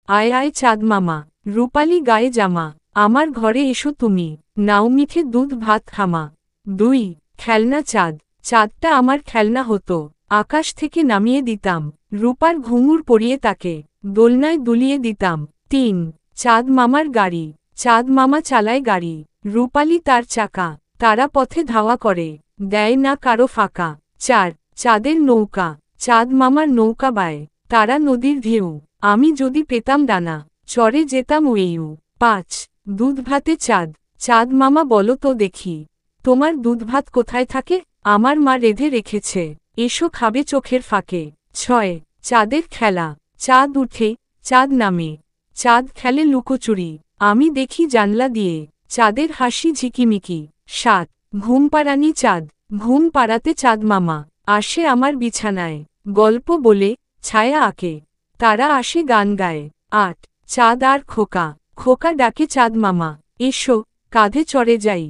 আয় আয় চাঁদ মামা, রূপালি গায়ে জামা, আমার ঘরে এসো তুমি, নাও মিঠে দুধ ভাত খামা। 2 খেলনা চাঁদ, চাঁদটা আমার খেলনা হতো, আকাশ থেকে নামিয়ে দিতাম, রূপার ঘুঙুর পরিয়ে তাকে, দোলনায় দুলিয়ে দিতাম। 3 চাঁদ মামার গাড়ি, চাঁদ মামা চালায় গাড়ি, রূপালি তার চাকা, তারা পথে ধাওয়া করে, দেয় না কারো ফাঁকা। 4 চাঁদের নৌকা, চাঁদ মামার নৌকা বায়, তারা নদীর ঢেউ, আমি যদি পেতাম ডানা, চরে যেতাম ওয়েউ। 5 দুধ ভাতে চাঁদ, চাঁদ মামা বলো তো দেখি, তোমার দুধ ভাত কোথায় থাকে? আমার মা রেঁধে রেখেছে, এসো খাবে চোখের ফাঁকে। 6 চাঁদের খেলা, চাঁদ উঠে, চাঁদ নামে, চাঁদ খেলে লুকোচুরি, আমি দেখি জানলা দিয়ে, চাঁদের হাসি ঝিকিমিকি। 7 ঘুম পাড়ানি চাঁদ, ঘুম পাড়াতে চাঁদ মামা, আসে আমার বিছানায়, গল্প বলে, ছায়া আঁকে, তারা আসে গান গায়। 8 চাঁদ আর খোকা, খোকা ডাকে চাঁদ মামা, এসো, কাঁধে চড়ে যাই,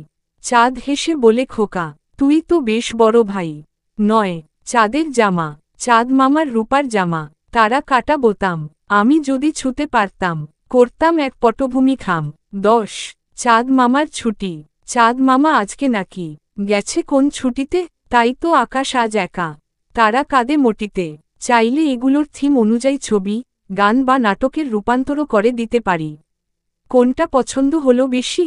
চাঁদ হেসে বলে খোকা, তুই তো বেশ বড় ভাই। 9 চাঁদের জামা, চাঁদ মামার রূপার জামা, তারা কাটা বোতাম, আমি যদি ছুতে পারতাম, করতাম এক পটভূমি খাম। 10 চাঁদ মামার ছুটি, চাঁদ মামা আজকে নাকি গেছে কোন ছুটিতে, তাই তো আকাশ আজ একা, তারা কাঁদে মটিতে, চাইলে এগুলোর থিম অনুযায়ী ছবি, গান বা নাটকের রূপান্তরও করে দিতে পারি। কোনটা পছন্দ হলো বেশি?